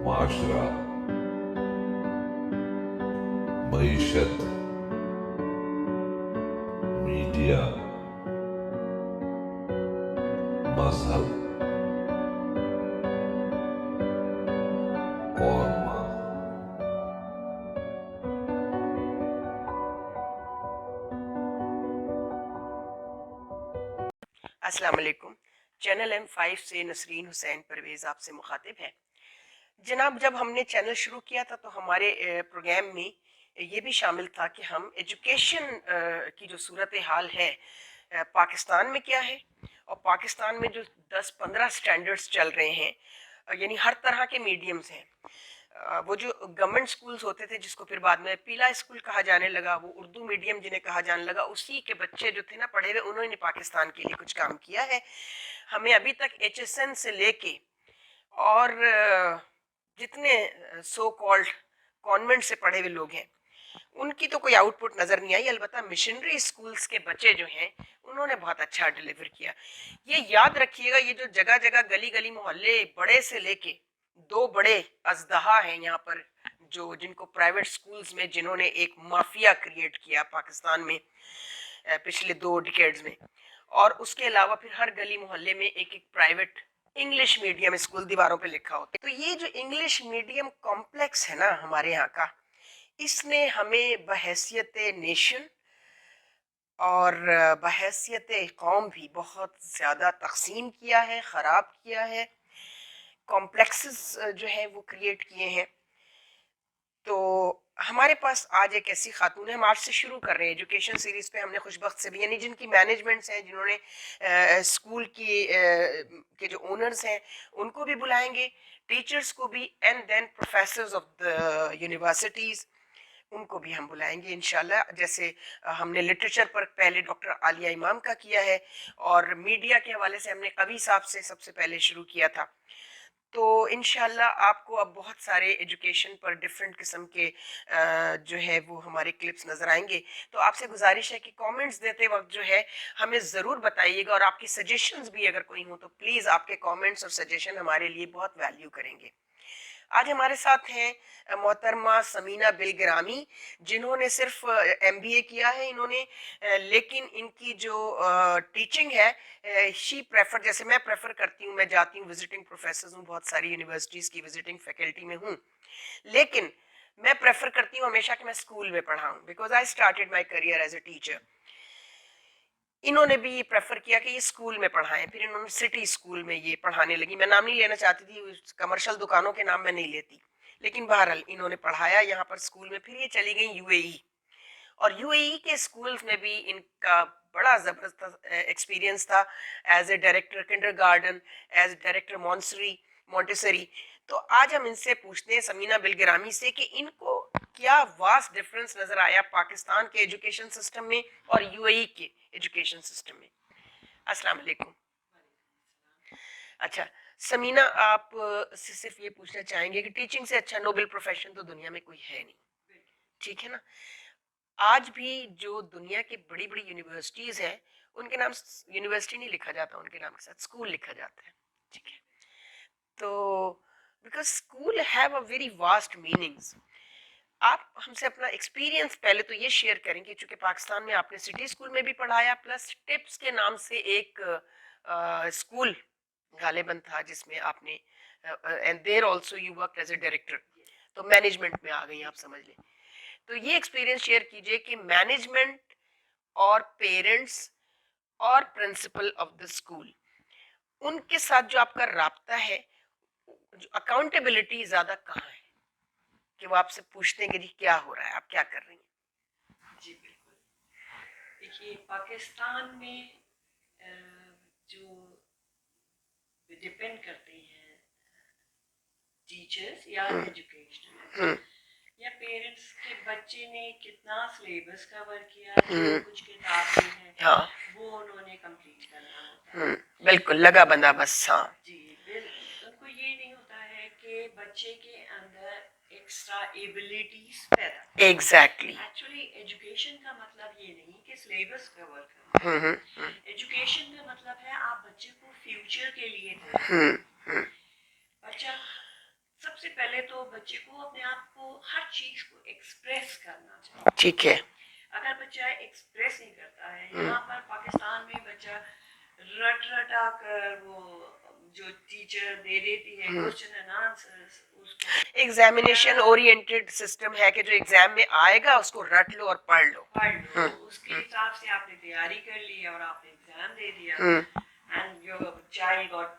معاشرہ، معیشت، میڈیا، مذہب اور ماں۔ السلام علیکم۔ چینل M5 سے نسرین حسین پرویز آپ سے مخاطب ہے۔ جناب، جب ہم نے چینل شروع کیا تھا تو ہمارے پروگرام میں یہ بھی شامل تھا کہ ہم ایجوکیشن کی جو صورتحال ہے پاکستان میں کیا ہے، اور پاکستان میں جو 10-15 سٹینڈرڈز چل رہے ہیں، یعنی ہر طرح کے میڈیمز ہیں۔ وہ جو گورنمنٹ سکولز ہوتے تھے جس کو پھر بعد میں پیلا اسکول کہا جانے لگا، وہ اردو میڈیم جنہیں کہا جانے لگا، اسی کے بچے جو تھے نا پڑھے ہوئے، انہوں نے پاکستان کے لیے کچھ کام کیا ہے۔ ہمیں ابھی تک HSN سے لے کے اور جتنے سو کالڈ کانوینٹ سے پڑھے ہوئے لوگ ہیں ان کی تو کوئی آؤٹ پٹ نظر نہیں آئی، البتہ مشنری اسکولز کے بچے جو ہیں انہوں نے بہت اچھا ڈیلیور کیا۔ یہ یاد رکھیے گا، یہ جو جگہ جگہ گلی گلی محلے بڑے سے لے کے دو بڑے اژدہا ہیں یہاں پر، جو جن کو پرائیویٹ سکولز میں جنہوں نے ایک مافیا کریٹ کیا پاکستان میں پچھلے 2 ڈیکیڈز میں، اور اس کے علاوہ پھر ہر گلی محلے میں ایک ایک پرائیویٹ انگلش میڈیم اسکول دیواروں پہ لکھا ہوتا ہے۔ تو یہ جو انگلش میڈیم کمپلیکس ہے نا ہمارے یہاں کا، اس نے ہمیں بحیثیت نیشن اور بحیثیت قوم بھی بہت زیادہ تقسیم کیا ہے، خراب کیا ہے، کمپلیکسز جو ہیں وہ کریٹ کیے ہیں۔ تو ہمارے پاس آج ایک ایسی خاتون ہے، ہم آج سے شروع کر رہے ہیں ایجوکیشن سیریز پہ، ہم نے خوش بخت سے بھی، یعنی جن کی مینجمنٹس ہیں، جنہوں نے اسکول کی کے جو اونرز ہیں ان کو بھی بلائیں گے، ٹیچرز کو بھی، and then professors of the universities ان کو بھی ہم بلائیں گے انشاءاللہ۔ جیسے ہم نے لٹریچر پر پہلے ڈاکٹر عالیہ امام کا کیا ہے، اور میڈیا کے حوالے سے ہم نے قوی صاحب سے سب سے پہلے شروع کیا تھا۔ تو انشاءاللہ آپ کو اب بہت سارے ایجوکیشن پر ڈفرینٹ قسم کے جو ہے وہ ہمارے کلپس نظر آئیں گے۔ تو آپ سے گزارش ہے کہ کامنٹس دیتے وقت جو ہے ہمیں ضرور بتائیے گا، اور آپ کی سجیشنز بھی اگر کوئی ہوں تو پلیز آپ کے کامنٹس اور سجیشن ہمارے لیے بہت ویلیو کریں گے۔ آج ہمارے ساتھ ہیں محترمہ سمینہ بلگرامی، جنہوں نے صرف MBA کیا ہے انہوں نے، لیکن ان کی جو ٹیچنگ ہے شی پریفر، جیسے میں پریفر کرتی ہوں، میں جاتی ہوں وزٹنگ پروفیسرز ہوں، بہت ساری یونیورسٹیز کی وزٹنگ فیکلٹی میں ہوں، لیکن میں پریفر کرتی ہوں ہمیشہ کہ میں اسکول میں پڑھاؤں، because I started my career as a teacher. انہوں نے بھی یہ پریفر کیا کہ یہ اسکول میں پڑھائیں، پھر انہوں نے سٹی اسکول میں یہ پڑھانے لگی۔ میں نام نہیں لینا چاہتی تھی، کمرشل دکانوں کے نام میں نہیں لیتی، لیکن بہرحال انہوں نے پڑھایا یہاں پر اسکول میں، پھر یہ چلی گئی UAE، اور UAE کے اسکولز میں بھی ان کا بڑا زبردست ایکسپیرینس تھا، as a director kinder garden, as director Montessori. تو آج ہم ان سے پوچھتے ہیں، سمینہ بلگرامی سے، کہ ان کو کیا واسٹ ڈفرنس نظر آیا پاکستان کے ایجوکیشن سسٹم میں اور UAE کے ایجوکیشن سسٹم میں۔ السلام علیکم۔ اچھا سمینہ، آپ سے صرف یہ پوچھنا چاہیں گے کہ ٹیچنگ سے اچھا نوبل پروفیشن تو دنیا میں کوئی ہے نہیں، ٹھیک ہے نا؟ آج بھی جو دنیا کی بڑی بڑی یونیورسٹیز ہیں ان کے نام یونیورسٹی نہیں لکھا جاتا، ان کے نام کے ساتھ اسکول لکھا جاتا ہے، ٹھیک ہے؟ تو because school have a very vast meanings. آپ ہم سے اپنا ایکسپیرینس پہلے تو یہ شیئر کریں کہ چونکہ پاکستان میں آپ نے سٹی اسکول میں بھی پڑھایا، پلس ٹپس کے نام سے ایک اسکول غالباً تھا جس میں آپ نے and there also you work as a director, تو مینجمنٹ میں آ گئی آپ سمجھ لیں۔ تو یہ ایکسپیرینس شیئر کیجئے کہ مینجمنٹ اور پیرنٹس اور پرنسپل آف دا اسکول، ان کے ساتھ جو آپ کا رابطہ ہے، جو اکاؤنٹیبلٹی زیادہ کہاں ہے، کہ وہ آپ سے پوچھتے ہیں کہ جی کیا ہو رہا ہے، آپ کیا کر رہی ہیں؟ جی بالکل، دیکھیے پاکستان میں جو ڈپینڈ کرتے ہیں ٹیچرز یا ایجوکیشنل یا پیرنٹس کے بچے نے کتنا سلیبس کور کیا، جو کچھ کتابیں ہیں وہ انہوں نے کمپلیٹ کرنا ہوتا ہے، بالکل لگا بندہ بس۔ ہاں جی بالکل، ان کو یہ نہیں ہوتا ہے کہ بچے کے اندر ایکسٹرا ایبلٹیز پیدا، ایگزیکٹلی، ایکچولی ایجوکیشن کا مطلب یہ نہیں کہ سلیبس کور کرنا، ایجوکیشن کا مطلب ہے آپ بچے کو فیوچر کے لیے تیار، بچہ سب سے پہلے تو بچے کو اپنے آپ کو ہر چیز کو ایکسپریس کرنا چاہیے. ٹھیک ہے. اگر بچہ ایکسپریس نہیں کرتا ہے, یہاں پر پاکستان میں بچہ رٹا کر وہ جو ٹیچر دے دیتی ہے کوشچن اینڈ آنسرز, اس کو ایگزامینیشن اورینٹیڈ سسٹم ہے کہ جو ایگزام میں آئے گا اس کو رٹ لو اور پڑھ لو. پڑھ لو, اس کے حساب سے آپ نے تیاری کر لی اور آپ نے ایگزام دے دیا, and your child got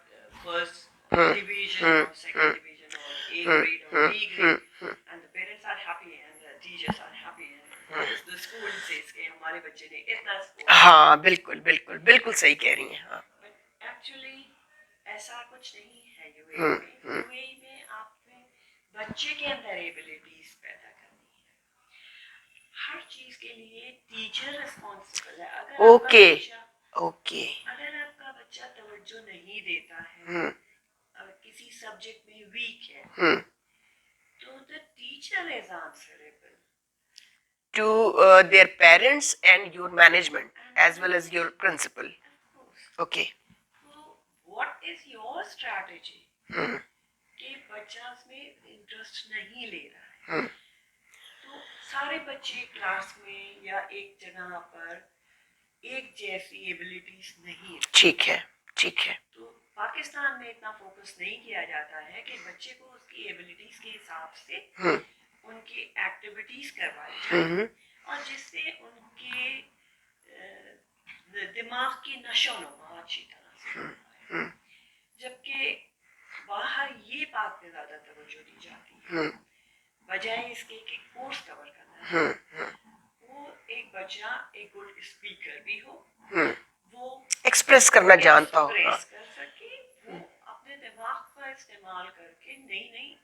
first division or second division or A grade or B grade, and the parents are happy and the teachers are happy and the school says کہ ہمارے بچے نے اتنا score. ہاں بالکل بالکل بالکل صحیح کہہ رہی ہیں. ہاں But actually ایسا کچھ نہیں ہے یو اے میں. یو اے میں آپ نے بچے کے اندر ایبلٹیز پیدا کرنی ہے. ہر چیز کے لیے ٹیچر رسپانسبل ہے. Okay okay. اگر آپ کا بچہ توجہ نہیں دیتا ہے, کسی سبجیکٹ میں ویک ہے, تو the teacher is answerable to their parents and your management as well as your principal. of course. Okay. So what is your strategy کہ بچہ اس میں انٹرسٹ نہیں لے رہا ہے, تو سارے بچے کلاس میں یا ایک جگہ پر ایک جیسی ایبلٹیز نہیں. ٹھیک ہے ٹھیک ہے. تو پاکستان میں اتنا فوکس نہیں کیا جاتا ہے کہ بچے کو اس کی ایبلٹیز کے حساب سے ان کی ایکٹیویٹیز کروائی جائیں, اور جس سے ان کے دماغ کی نشو و نما اچھی طرح سے ہوتا ہے. جبکہ باہر یہ بات پہ زیادہ توجہ دی جاتی ہے بجائے اس کے کہ کورس کور کرنا ہے. وہ ایک بچہ ایک گڈ اسپیکر بھی ہو, وہ ایکسپریس کرنا جانتا ہو, ایکسپریس کر سکے, وہ اپنے دماغ کا استعمال کر کے نئی نئی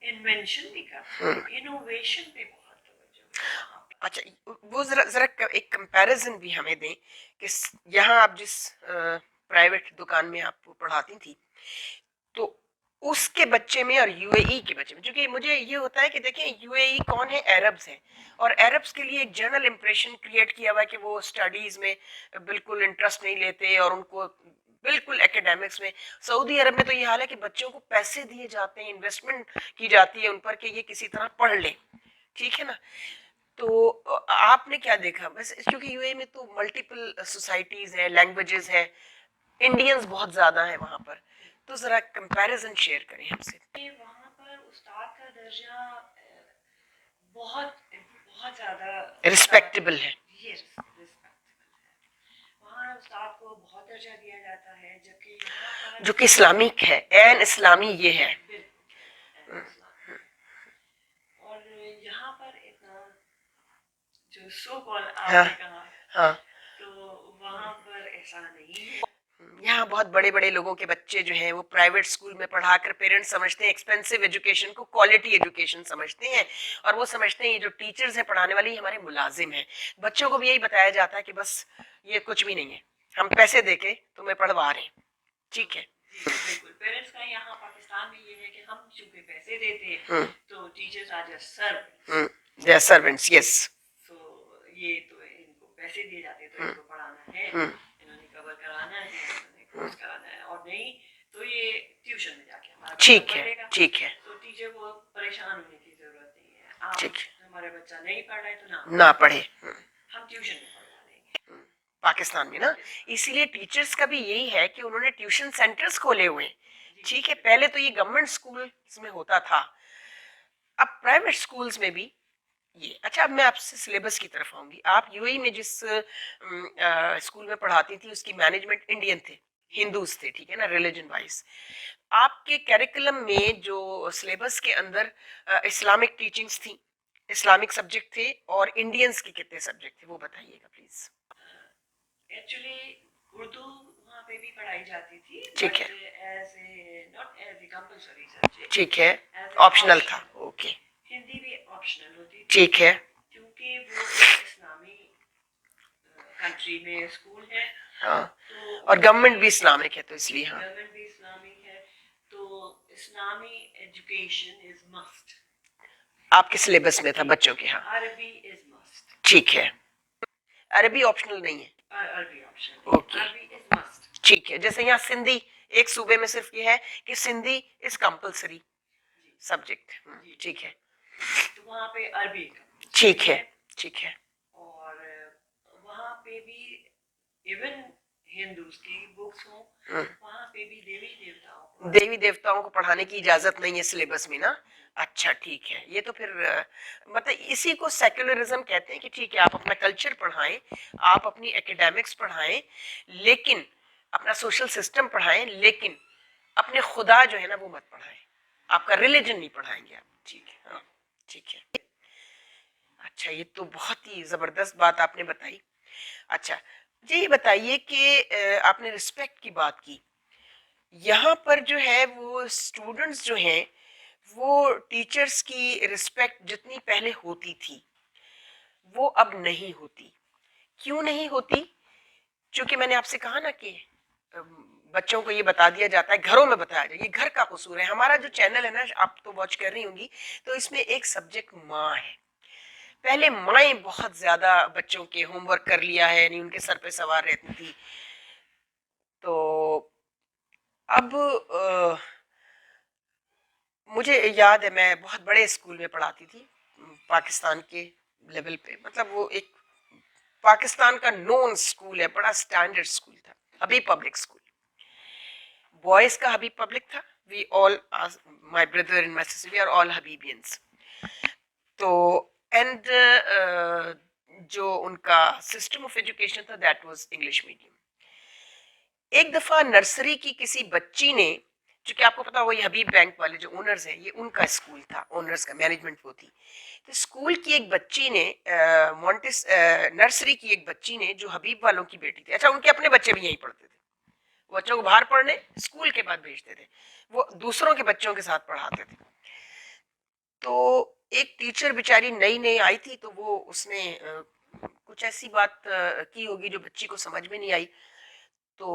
انوینشن بھی کر سکے. انوویشن پہ بہت توجہ ہے. اچھا وہ ذرا ایک کمپیریزن بھی ہمیں دیں کہ یہاں آپ جس پرائیویٹ دکان میں آپ پڑھاتی تھی تو اس کے بچے میں اور یو اے ای کے بچے میں, کیونکہ مجھے یہ ہوتا ہے کہ دیکھیں یو اے ای کون ہے, عربز ہیں, اور عربز کے لیے ایک جنرل امپریشن کریٹ کیا ہوا ہے کہ وہ اسٹڈیز میں بالکل انٹرسٹ نہیں لیتے اور ان کو بالکل ایکیڈیمکس میں. سعودی عرب میں تو یہ حال ہے کہ بچوں کو پیسے دیے جاتے ہیں, انویسٹمنٹ کی جاتی ہے ان پر کہ یہ کسی طرح پڑھ لیں. ٹھیک ہے نا. تو آپ نے کیا دیکھا, بس کیونکہ یو اے میں تو ملٹیپل سوسائٹیز ہیں, لینگویجز ہیں, انڈینز بہت زیادہ ہیں وہاں پر, تو ذرا کمپیریزن شیئر کریں ہم سے. وہاں پر استاد کا درجہ بہت بہت زیادہ رسپیکٹیبل ہے. یہ رسپیکٹیبل ہے. وہاں استاد کو بہت درجہ دیا جاتا ہے, جبکہ یہاں پر جو کہ اسلامک ہے, این اسلامی یہ ہے. اور یہاں پر اتنا جو سو کال آپ نے کہا, ہاں تو وہاں پر ایسا نہیں ہے. یہاں بہت بڑے بڑے لوگوں کے بچے جو ہیں وہ پرائیویٹ اسکول میں پڑھا کر پیرنٹس سمجھتے ہیں ایکسپینسو ایجوکیشن کو کوالٹی ایجوکیشن سمجھتے ہیں, اور وہ سمجھتے ہیں یہ جو ٹیچرز ہیں پڑھانے والی ہمارے ملازم ہیں. بچوں کو بھی یہی بتایا جاتا ہے کہ بس یہ کچھ بھی نہیں ہے, ہم پیسے دے کے تمہیں پڑھوا رہے ہیں. ٹھیک ہے. بالکل. پیرنٹس کا یہاں پاکستان میں یہ ہے کہ ہم چونکہ پیسے دیتے ہیں تو teachers are just servants. They are servants, yes. So یہ تو ان کو پیسے دیے جاتے ہیں تو ان کو پڑھانا ہے, انہوں نے کور کرانا ہے, انہوں نے کورس کرانا ہے, اور نہیں تو یہ ٹیوشن میں جا کے ہمارا ٹھیک ہے ٹھیک ہے. تو ٹیچر کو پریشان ہونے کی ضرورت نہیں ہے. آپ ہمارا بچہ نہیں پڑھ رہا ہے تو نہ پڑھے, ہم ٹیوشن میں پڑھوا دیں گے. پاکستان میں نا اسی لیے ٹیچرز کا بھی یہی ہے کہ انہوں نے ٹیوشن سینٹرز کھولے ہوئے ہیں. ٹھیک ہے. پہلے تو یہ گورنمنٹ اسکولز میں ہوتا تھا, اب پرائیویٹ اسکولز میں بھی یہ. اچھا اب میں آپ سے سلیبس کی طرف آؤں گی. آپ یو اے میں جس اسکول میں پڑھاتی تھی اس کی مینجمنٹ انڈین تھے, ہندوز تھے, ٹھیک ہے نا, ریلیجن وائز. آپ کے کیریکولم میں جو سلیبس کے اندر اسلامک ٹیچنگز تھیں, اسلامک سبجیکٹ تھے, اور انڈینز کے کتنے سبجیکٹ تھے وہ بتائیے گا پلیز. ایکچولی اردو وہاں پہ بھی پڑھائی جاتی تھی, ٹھیک ہے, as a not as a compulsory subject. ٹھیک ہے, آپشنل تھا. اوکے. ہندی بھی آپشنل ہوتی تھی. ٹھیک ہے. کیونکہ وہ ایک اسلامی کنٹری میں اسکول ہے, ہاں, اور گورنمنٹ بھی اسلامک ہے تو اس لیے. ہاں, گورنمنٹ بھی اسلامی ہے, تو اسلامی ایجوکیشن از مسٹ. آپ کے سلیبس میں تھا بچوں کے. ہاں, عربی از مسٹ. ٹھیک ہے. عربی آپشنل نہیں ہے. عربی آپشنل. اوکے. عربی از مسٹ. ٹھیک ہے. جیسے یہاں سندھی ایک صوبے میں صرف یہ ہے کہ سندھی از کمپلسری, سبجیکٹ. ٹھیک ہے, تو وہاں پہ عربی کا ٹھیک ہے, ٹھیک ہے. اور وہاں پہ بھی ایون ہندوز کی بکس ہوں, وہاں پہ بھی دیوی دیوتاؤں کو پڑھانے کی اجازت نہیں ہے سلیبس میں نا. اچھا ٹھیک ہے, یہ تو پھر مطلب اسی کو سیکولرزم کہتے ہیں کہ ٹھیک ہے آپ اپنا کلچر پڑھائیں, آپ اپنی ایکیڈیمکس پڑھائیں, لیکن اپنا سوشل سسٹم پڑھائیں, لیکن اپنے خدا جو ہے نا وہ مت پڑھائیں, آپ کا ریلیجن نہیں پڑھائیں گے آپ. ٹھیک ہے, ہاں ٹھیک ہے. اچھا یہ تو بہت ہی زبردست بات آپ نے بتائی. اچھا مجھے یہ بتائیے کہ آپ نے رسپیکٹ کی بات کی, یہاں پر جو ہے وہ اسٹوڈنٹس جو ہیں وہ ٹیچرز کی رسپیکٹ جتنی پہلے ہوتی تھی وہ اب نہیں ہوتی. کیوں نہیں ہوتی؟ چونکہ میں نے آپ سے کہا نا کہ بچوں کو یہ بتا دیا جاتا ہے, گھروں میں بتایا جائے, یہ گھر کا قصور ہے. ہمارا جو چینل ہے نا آپ تو واچ کر رہی ہوں گی, تو اس میں ایک سبجیکٹ ماں ہے. پہلے مائیں بہت زیادہ بچوں کے ہوم ورک کر لیا ہے, یعنی ان کے سر پہ سوار رہتی تھی. تو اب مجھے یاد ہے میں بہت بڑے اسکول میں پڑھاتی تھی پاکستان کے لیول پہ, مطلب وہ ایک پاکستان کا نون اسکول ہے, بڑا اسٹینڈرڈ اسکول تھا, حبیب پبلک اسکول. بوائز کا حبیب پبلک تھا. We all my brother and my sister we are all Habibians. تو اینڈ جو ان کا سسٹم آف ایجوکیشن تھا دیٹ واز انگلش میڈیم. ایک دفعہ نرسری کی کسی بچی نے, چونکہ آپ کو پتا وہی حبیب بینک والے جو اونرز ہیں یہ ان کا اسکول تھا, اونرز کا مینجمنٹ وہ تھی. تو اسکول کی ایک بچی نے نرسری کی ایک بچی نے جو حبیب والوں کی بیٹی تھی, اچھا ان کے اپنے بچے بھی یہیں پڑھتے تھے, وہ بچوں کو باہر پڑھنے اسکول کے بعد بھیجتے تھے, وہ دوسروں کے بچوں کے ساتھ پڑھاتے تھے. تو ایک ٹیچر بیچاری نئی نئی آئی تھی, تو وہ اس نے کچھ ایسی بات کی ہوگی جو بچی کو سمجھ میں نہیں آئی. تو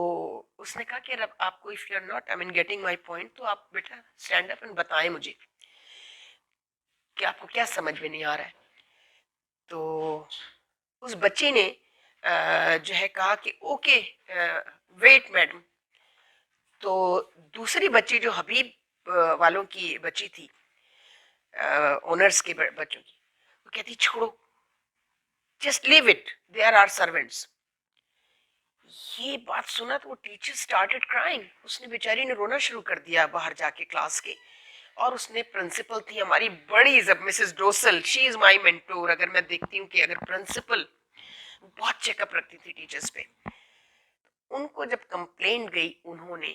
اس نے کہا کہ آپ کو if you are not I mean getting my point, تو آپ بیٹا اسٹینڈ اپ اینڈ بتائیں مجھے کہ آپ کو کیا سمجھ میں نہیں آ رہا ہے. تو اس بچی نے جو ہے کہا کہ اوکے ویٹ میڈم. تو دوسری بچی جو حبیب والوں کی بچی تھی, اونرز کے بچوں کی, وہ کہتی چھوڑو, just leave it, they are are servants. یہ بات سنا تو وہ ٹیچر اسٹارٹڈ کرائنگ. اس نے بیچاری نے رونا شروع کر دیا باہر جا کے کلاس کے. اور اس نے پرنسپل تھی ہماری بڑی مسز ڈوسل, شی از مائی مینٹور. اگر میں دیکھتی ہوں کہ اگر پرنسپل بہت چیک اپ رکھتی تھی ٹیچرز پہ, ان کو جب کمپلینٹ گئی انہوں نے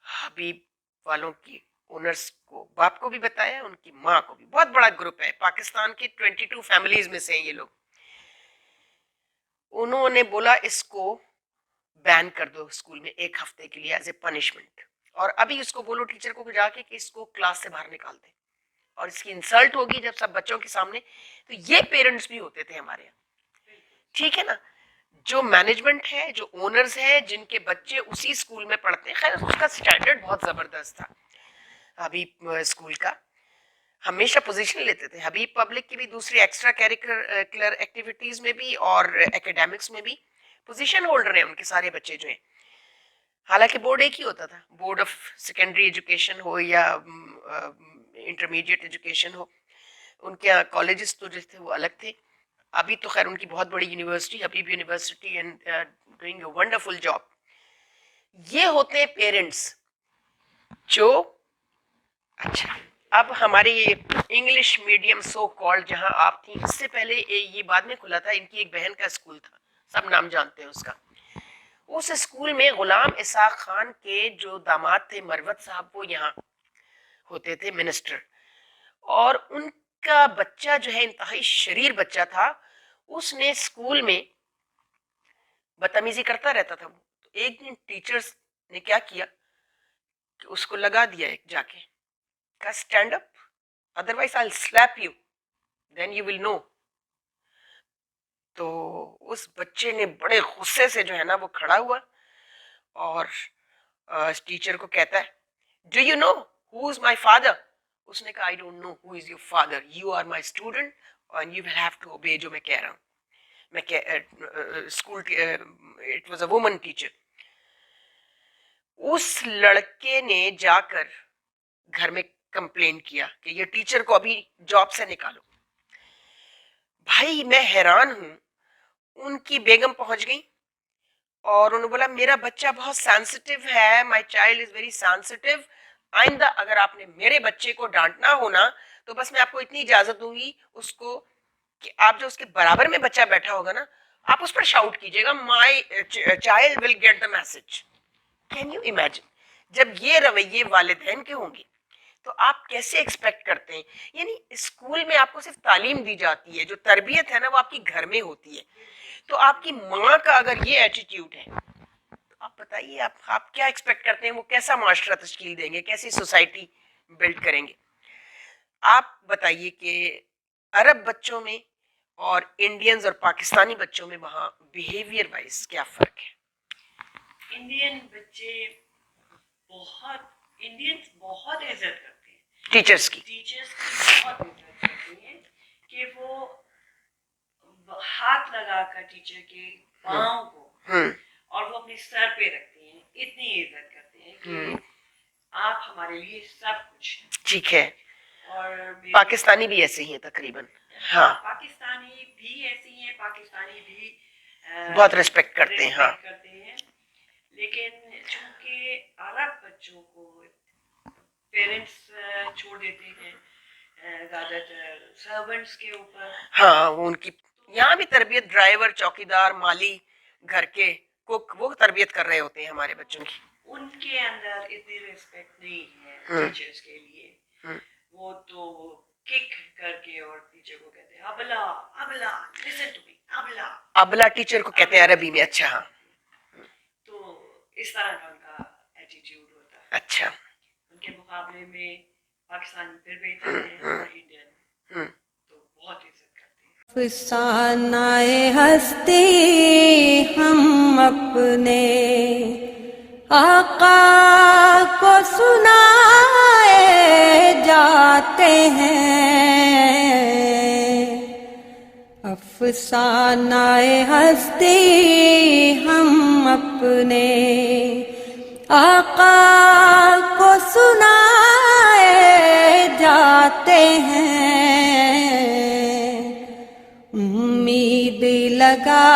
حبیب والوں کی اونرز کو, باپ کو بھی بتایا, ان کی ماں کو بھی. بہت بڑا گروپ ہے پاکستان کے 22 فیملیز میں سے ہیں یہ لوگ. انہوں نے بولا اس کو بین کر دو اسکول میں ایک ہفتے کے لیے ایز اے پنشمنٹ, اور ابھی اس کو بولو ٹیچر کو جا کے کہ اس کو کلاس سے باہر نکال دیں, اور اس کی انسلٹ ہوگی جب سب بچوں کے سامنے. تو یہ پیرنٹس بھی ہوتے تھے ہمارے یہاں, ٹھیک ہے نا, جو مینجمنٹ ہے, جو اونرز ہیں, جن کے بچے اسی اسکول میں پڑھتے ہیں. خیر اس کا اسٹینڈرڈ بہت زبردست تھا حبیب اسکول کا, ہمیشہ پوزیشن لیتے تھے. حبیب پبلک کی بھی دوسری ایکسٹرا کیریکولر ایکٹیویٹیز میں بھی اور ایکیڈیمکس میں بھی پوزیشن ہولڈر ہیں ان کے سارے بچے جو ہیں. حالانکہ بورڈ ایک ہی ہوتا تھا, بورڈ آف سیکنڈری ایجوکیشن ہو یا انٹرمیڈیٹ ایجوکیشن ہو. ان کے کالجز تو جو تھے وہ الگ تھے. ابھی تو خیر ان کی بہت بڑی university, Habib university, and doing a wonderful job. یہ ہوتے ہیں پیرنٹس جو, اچھا اب ہماری انگلش میڈیم سو کالڈ جہاں آپ تھیں, اس سے پہلے یہ بعد میں کھلا تھا, ان کی ایک بہن کا اسکول تھا, سب نام جانتے ہیں اس کا. اس اسکول میں غلام اسحاق خان کے جو داماد تھے مروت صاحب, وہ یہاں ہوتے تھے منسٹر, اور ان کا بچہ جو ہے انتہائی شریر بچہ تھا. اس نے اسکول میں بدتمیزی کرتا رہتا تھا. ایک دن ٹیچرز نے کیا کیا کہ اس کو لگا دیا ایک جا کے, کہا stand up otherwise I will slap you then you will know. تو اس بچے نے بڑے غصے سے جو ہے نا وہ کھڑا ہوا اور ٹیچر کو کہتا ہے do you know who is my father. اس نے کہا I don't know who is your father, you are my student and you will have to obey جو میں کہہ رہا ہوں. میں school it was a woman teacher. اس لڑکے نے جا کر گھر میں کمپلین کیا کہ یہ ٹیچر کو ابھی جاب سے نکالو. بھائی میں حیران ہوں. ان کی بیگم پہنچ گئی اور انہوں نے بولا میرا بچہ بہت سینسٹیو ہے, my child is very sensitive, آئندہ اگر آپ نے میرے بچے کو ڈانٹنا ہونا تو بس میں آپ کو اتنی اجازت دوں گی اس کو کہ آپ جو اس کے برابر میں بچہ بیٹھا ہوگا نا آپ اس پر شاؤٹ کیجیے گا, my child will get the message. Can you imagine جب یہ رویے والدین کے ہوں گے تو آپ کیسے ایکسپیکٹ کرتے ہیں. یعنی اسکول میں آپ کو صرف تعلیم دی جاتی ہے, جو تربیت ہے نا وہ آپ کی گھر میں ہوتی ہے. تو آپ کی ماں کا اگر یہ ایٹیٹیوڈ ہے تو آپ بتائیے آپ کیا ایکسپیکٹ کرتے ہیں, وہ کیسا معاشرہ تشکیل دیں گے, کیسی سوسائٹی بلڈ کریں گے. آپ بتائیے کہ عرب بچوں میں اور انڈینز اور پاکستانی بچوں میں وہاں بیہیویئر وائز کیا فرق ہے؟ انڈین بچے انڈینس بہت عزت کرتے ہیں ٹیچرز کی بہت عزت کرتے ہیں کہ وہ ہاتھ لگا کر ٹیچر کے پاؤں کو اور وہ اپنے سر پہ رکھتے ہیں, اتنی عزت کرتے ہیں کہ آپ ہمارے لیے سب کچھ ہیں. ٹھیک ہے. اور پاکستانی بھی ایسے ہی ہیں تقریباً. ہاں پاکستانی بھی ایسی ہیں, پاکستانی بھی بہت ریسپیکٹ کرتے ہیں. ہاں کرتے ہیں. لیکن چونکہ عرب بچوں کو پیرنٹس چھوڑ دیتے ہیں زیادہ تر سرونٹس کے اوپر. ہاں وہ ان کی یہاں بھی تربیت ڈرائیور, چوکیدار, مالی, گھر کے کوک, وہ تربیت کر رہے ہوتے ہیں ہمارے بچوں کی. ان کے اندر اتنی ریسپیکٹ نہیں ہے ٹیچرز کے لیے. وہ تو کک کر کے اور ٹیچر کو کہتے ہیں ابلا ابلا, لسن ٹو می, ابلا. ابلا ٹیچر کو کہتے ہیں عربی میں. اچھا ہاں. تو اس طرح کا ان کا ایٹیٹیوڈ ہوتا ہے. اچھا. ان کے مقابلے میں پاکستانی پھر بہتر ہے اور انڈین تو بہت عزت کرتے ہیں. افسانۂ ہستی ہم اپنے آقا کو سنائے جاتے ہیں. افسانۂ ہستی ہم اپنے آقا کو سنائے جاتے ہیں. امید لگا